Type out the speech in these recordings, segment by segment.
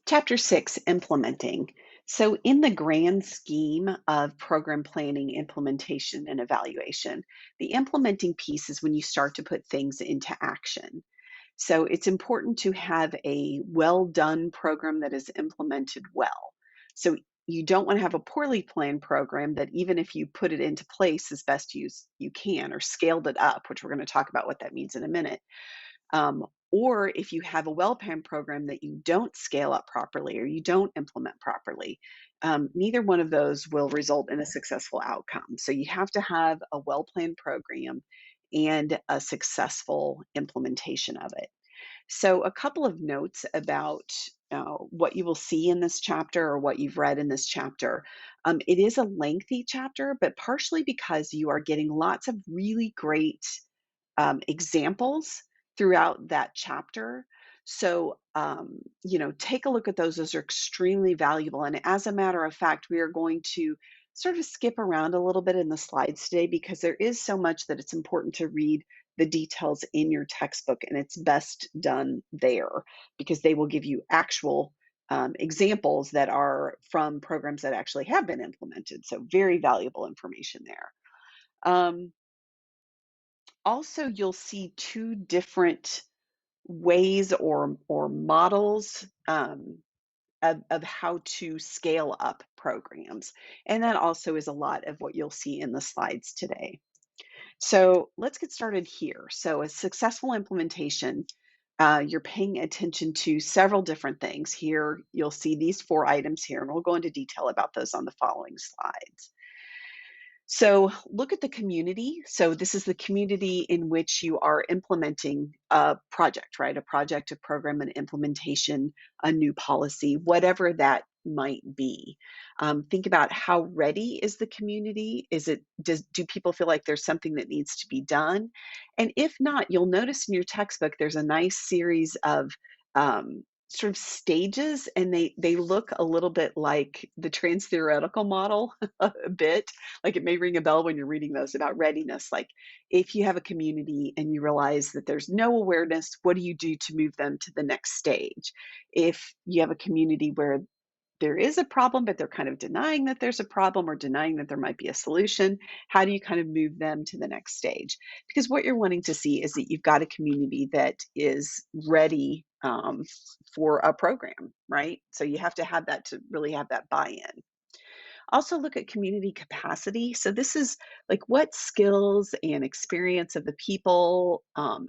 Chapter 6, Implementing. So, in the grand scheme of program planning, implementation, and evaluation, the implementing piece is when you start to put things into action. So, it's important to have a well done program that is implemented well. So, you don't want to have a poorly planned program that even if you put it into place as best you can or scaled it up, which we're going to talk about what that means in a minute, or if you have a well-planned program that you don't scale up properly or you don't implement properly, neither one of those will result in a successful outcome. So you have to have a well-planned program and a successful implementation of it. So, a couple of notes about what you will see in this chapter or what you've read in this chapter. It is a lengthy chapter, but partially because you are getting lots of really great examples throughout that chapter. So, take a look at those. Those are extremely valuable. And as a matter of fact, we are going to sort of skip around a little bit in the slides today because there is so much that it's important to read the details in your textbook, and it's best done there because they will give you actual examples that are from programs that actually have been implemented. So, very valuable information there. Um, Also, you'll see two different ways or models of how to scale up programs. And that also is a lot of what you'll see in the slides today. So let's get started here. So, a successful implementation, you're paying attention to several different things. Here, you'll see these four items here, and we'll go into detail about those on the following slides. So look at the community. So this is the community in which you are implementing a project, right? A project, a program, an implementation, a new policy, whatever that might be. Think about how ready is the community? Do people feel like there's something that needs to be done? And if not, you'll notice in your textbook there's a nice series of sort of stages, and they look a little bit like the trans theoretical model a bit. Like, it may ring a bell when you're reading those about readiness. Like, if you have a community and you realize that there's no awareness, what do you do to move them to the next stage? If you have a community where there is a problem, but they're kind of denying that there's a problem or denying that there might be a solution, how do you kind of move them to the next stage? Because what you're wanting to see is that you've got a community that is ready for a program, right? So you have to have that to really have that buy-in. Also, look at community capacity. So, this is like what skills and experience of the people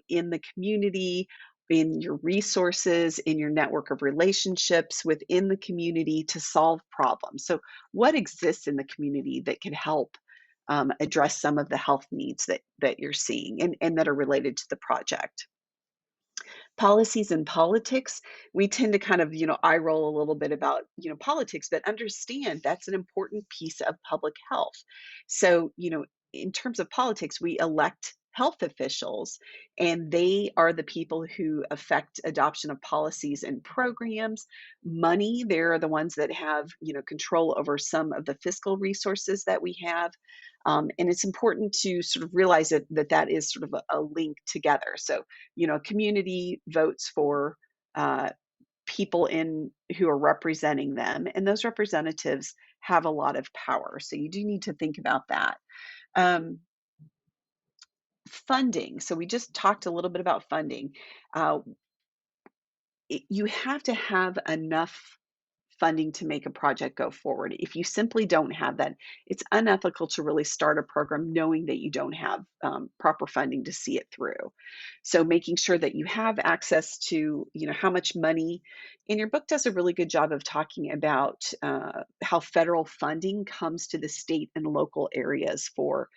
in the community, in your resources, in your network of relationships within the community to solve problems. So, what exists in the community that can help address some of the health needs that you're seeing and that are related to the project? Policies and politics, we tend to kind of, eye roll a little bit about, politics, but understand that's an important piece of public health. So, in terms of politics, we elect health officials, and they are the people who affect adoption of policies and programs. Money, they're the ones that have, control over some of the fiscal resources that we have. And it's important to sort of realize that is sort of a link together. So, community votes for uh, people in who are representing them, and those representatives have a lot of power. So you do need to think about that. Um, Funding. So we just talked a little bit about funding. Uh, you have to have enough funding to make a project go forward. If you simply don't have that, it's unethical to really start a program knowing that you don't have proper funding to see it through. So making sure that you have access to, how much money. And your book does a really good job of talking about how federal funding comes to the state and local areas for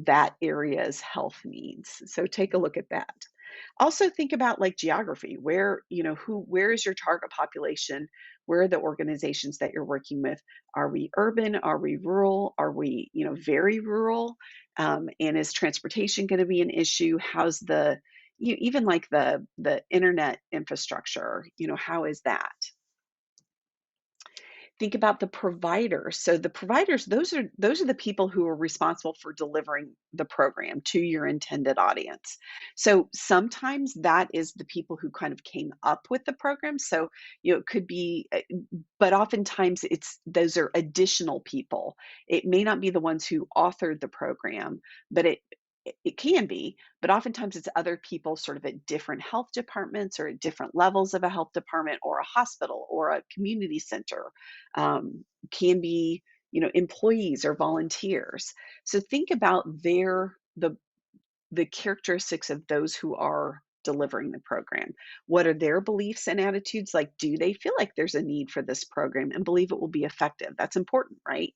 that area's health needs. So take a look at that. Also think about like geography, where is your target population? Where are the organizations that you're working with? Are we urban? Are we rural? Are we, very rural? And is transportation going to be an issue? How's even like the internet infrastructure, how is that? Think about the providers. So the providers, those are the people who are responsible for delivering the program to your intended audience. So sometimes that is the people who kind of came up with the program. So, it could be, but oftentimes those are additional people. It may not be the ones who authored the program, but it can be, but oftentimes it's other people sort of at different health departments or at different levels of a health department or a hospital or a community center. Can be, employees or volunteers. So think about the characteristics of those who are delivering the program. What are their beliefs and attitudes? Like, do they feel like there's a need for this program and believe it will be effective? That's important, right?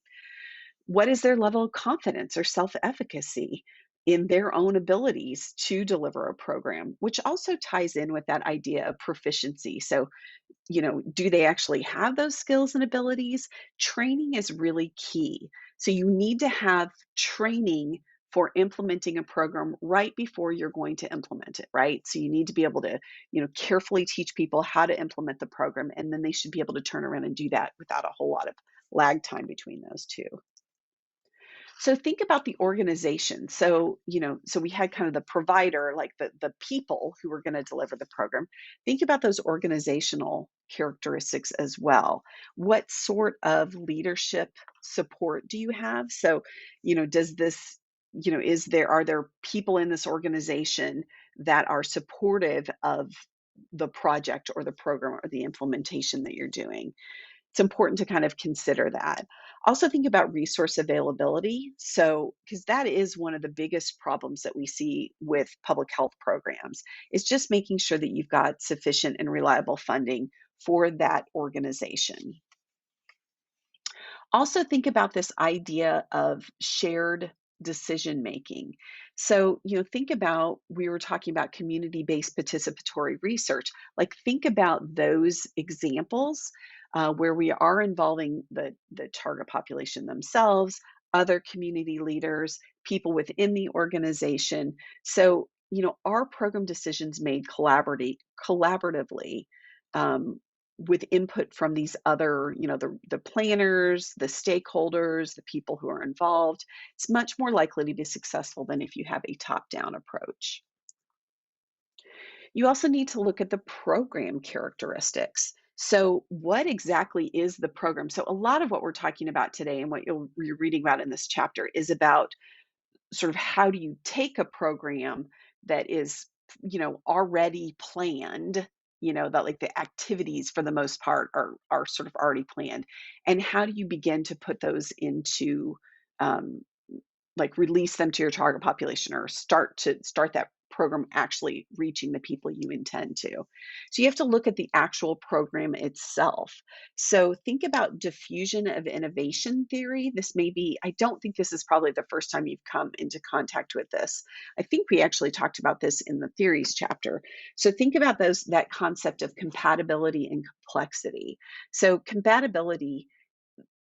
What is their level of confidence or self-efficacy in their own abilities to deliver a program, which also ties in with that idea of proficiency. So, do they actually have those skills and abilities? Training is really key. So you need to have training for implementing a program right before you're going to implement it, right? So you need to be able to, carefully teach people how to implement the program, and then they should be able to turn around and do that without a whole lot of lag time between those two. So think about the organization. So, so we had kind of the provider, like the people who were going to deliver the program. Think about those organizational characteristics as well. What sort of leadership support do you have? So, does this, are there people in this organization that are supportive of the project or the program or the implementation that you're doing? It's important to kind of consider that. Also think about resource availability. So, because that is one of the biggest problems that we see with public health programs, is just making sure that you've got sufficient and reliable funding for that organization. Also, think about this idea of shared decision making. So, think about, we were talking about community based participatory research. Like, think about those examples where we are involving the target population themselves, other community leaders, people within the organization. So, our program decisions made collaboratively. Um, with input from these other, the planners, the stakeholders, the people who are involved, it's much more likely to be successful than if you have a top-down approach. You also need to look at the program characteristics. So, what exactly is the program? So, a lot of what we're talking about today and what you're reading about in this chapter is about sort of how do you take a program that is, already planned, that like the activities for the most part are sort of already planned, and how do you begin to put those into um, like release them to your target population or start that program actually reaching the people you intend to. So you have to look at the actual program itself. So think about diffusion of innovation theory. This may be, I don't think this is probably the first time you've come into contact with this. I think we actually talked about this in the theories chapter. So think about that concept of compatibility and complexity. So compatibility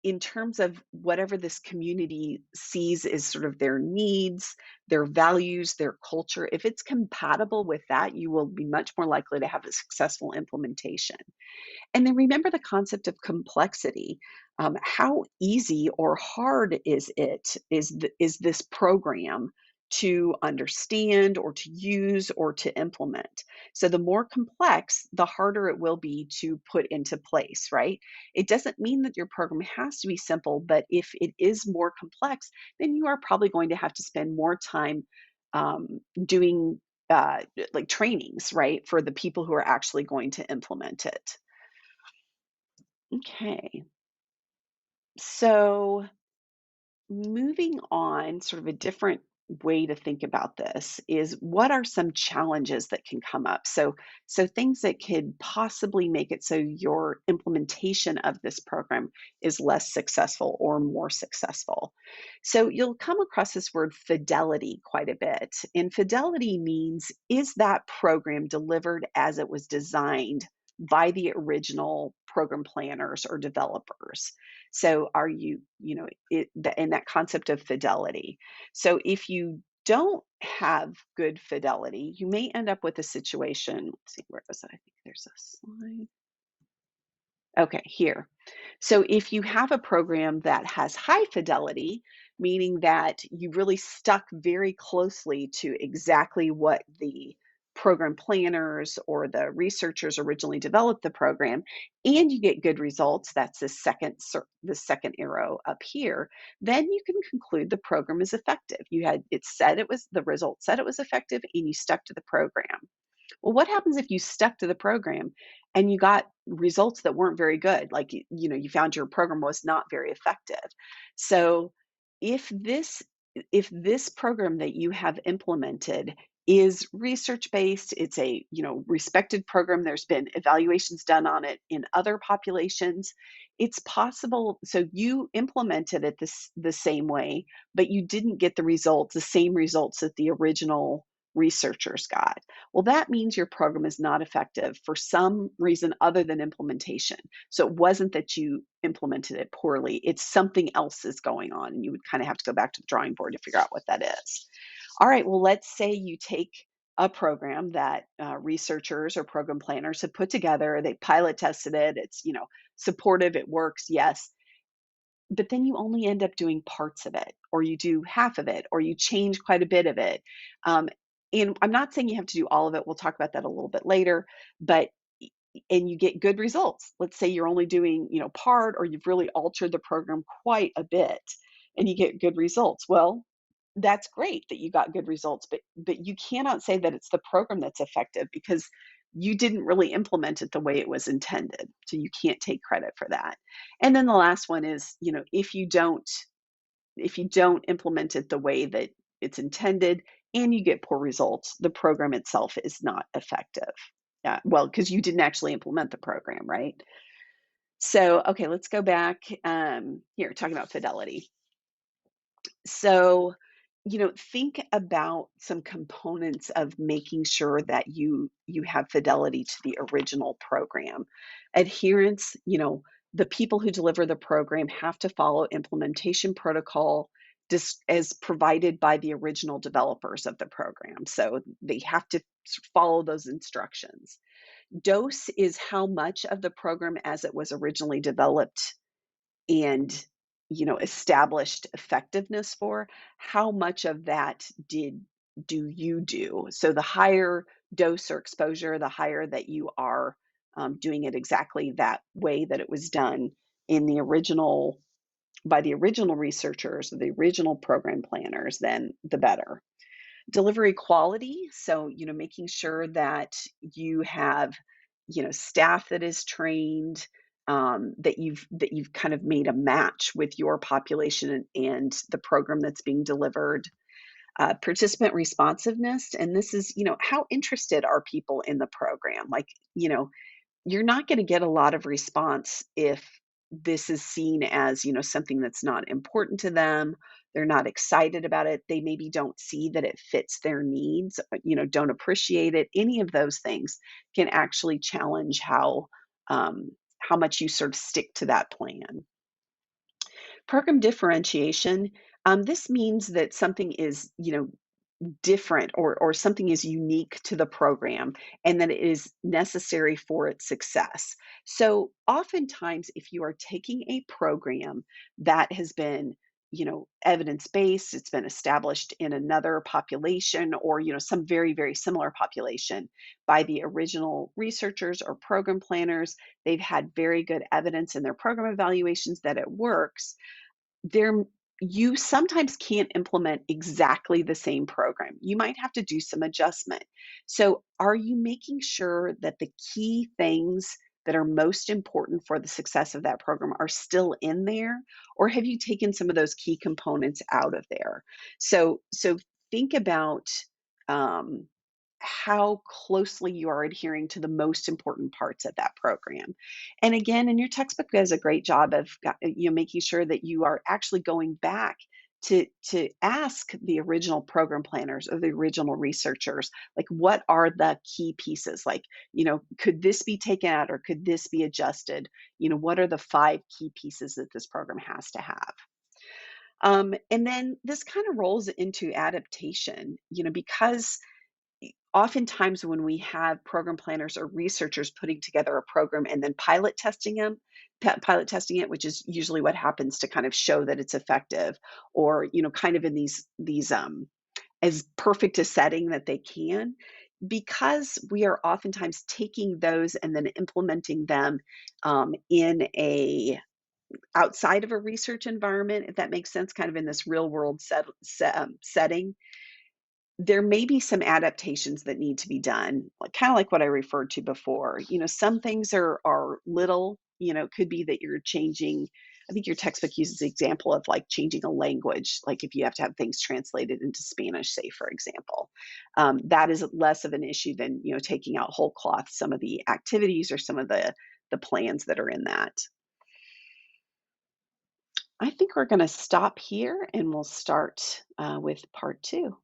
in terms of whatever this community sees as sort of their needs, their values, their culture, if it's compatible with that, you will be much more likely to have a successful implementation. And then remember the concept of complexity. How easy or hard is this program to understand or to use or to implement? So the more complex, the harder it will be to put into place, right? It doesn't mean that your program has to be simple, but if it is more complex, then you are probably going to have to spend more time doing like trainings, right, for the people who are actually going to implement it. Okay. So moving on, sort of a different way to think about this is what are some challenges that can come up? So things that could possibly make it so your implementation of this program is less successful or more successful. So you'll come across this word fidelity quite a bit. And fidelity means, is that program delivered as it was designed by the original program planners or developers? So are you, in that concept of fidelity. So if you don't have good fidelity, you may end up with a situation. Let's see, where was that? I think there's a slide. Okay, here. So if you have a program that has high fidelity, meaning that you really stuck very closely to exactly what the program planners or the researchers originally developed the program, and you get good results, that's the second arrow up here, then you can conclude the program is effective. The result said it was effective, and you stuck to the program. Well, what happens if you stuck to the program and you got results that weren't very good? Like, you found your program was not very effective. So, if this program that you have implemented is research based, it's a, respected program, there's been evaluations done on it in other populations, it's possible so you implemented it the same way, but you didn't get the same results that the original researchers got. Well, that means your program is not effective for some reason other than implementation. So it wasn't that you implemented it poorly, it's something else is going on, and you would kind of have to go back to the drawing board to figure out what that is. All right, well, let's say you take a program that researchers or program planners have put together, they pilot tested it, it's, supportive, it works, yes, but then you only end up doing parts of it, or you do half of it, or you change quite a bit of it. Um, and I'm not saying you have to do all of it. We'll talk about that a little bit later, but and you get good results. Let's say you're only doing, part, or you've really altered the program quite a bit and you get good results. Well, that's great that you got good results, but you cannot say that it's the program that's effective because you didn't really implement it the way it was intended. So you can't take credit for that. And then the last one is, if you don't implement it the way that it's intended and you get poor results, the program itself is not effective. Yeah, well, because you didn't actually implement the program, right? So, okay, let's go back here, talking about fidelity. So, think about some components of making sure that you have fidelity to the original program. Adherence, the people who deliver the program have to follow implementation protocol as provided by the original developers of the program. So they have to follow those instructions. Dose is how much of the program as it was originally developed and established effectiveness for, how much of that do you do? So the higher dose or exposure, the higher that you are doing it exactly that way that it was done in the original by the original researchers, the original program planners, then the better. Delivery quality, so, making sure that you have, staff that is trained, that you've kind of made a match with your population and the program that's being delivered. Participant responsiveness, and this is, how interested are people in the program? Like, you know, you're not gonna get a lot of response if this is seen as, something that's not important to them. They're not excited about it. They maybe don't see that it fits their needs, don't appreciate it. Any of those things can actually challenge how much you sort of stick to that plan. Program differentiation, this means that something is, different or something is unique to the program and that it is necessary for its success. So oftentimes if you are taking a program that has been, evidence-based, it's been established in another population or, some very, very similar population by the original researchers or program planners, they've had very good evidence in their program evaluations that it works, there you sometimes can't implement exactly the same program. You might have to do some adjustment. So, are you making sure that the key things that are most important for the success of that program are still in there, or have you taken some of those key components out of there? So think about um, how closely you are adhering to the most important parts of that program. And again, and your textbook does a great job of making sure that you are actually going back to ask the original program planners or the original researchers, like, what are the key pieces? Like, could this be taken out or could this be adjusted? What are the five key pieces that this program has to have? And then this kind of rolls into adaptation, because Oftentimes when we have program planners or researchers putting together a program and then pilot testing it, which is usually what happens to kind of show that it's effective, or, kind of in these as perfect a setting that they can, because we are oftentimes taking those and then implementing them, in a outside of a research environment, if that makes sense, kind of in this real world setting. There may be some adaptations that need to be done, like, kinda like what I referred to before. Some things are little, could be that you're changing. I think your textbook uses the example of, like, changing a language, like, if you have to have things translated into Spanish, say, for example. That is less of an issue than, taking out whole cloth some of the activities or some of the plans that are in that. I think we're gonna stop here, and we'll start, with part 2.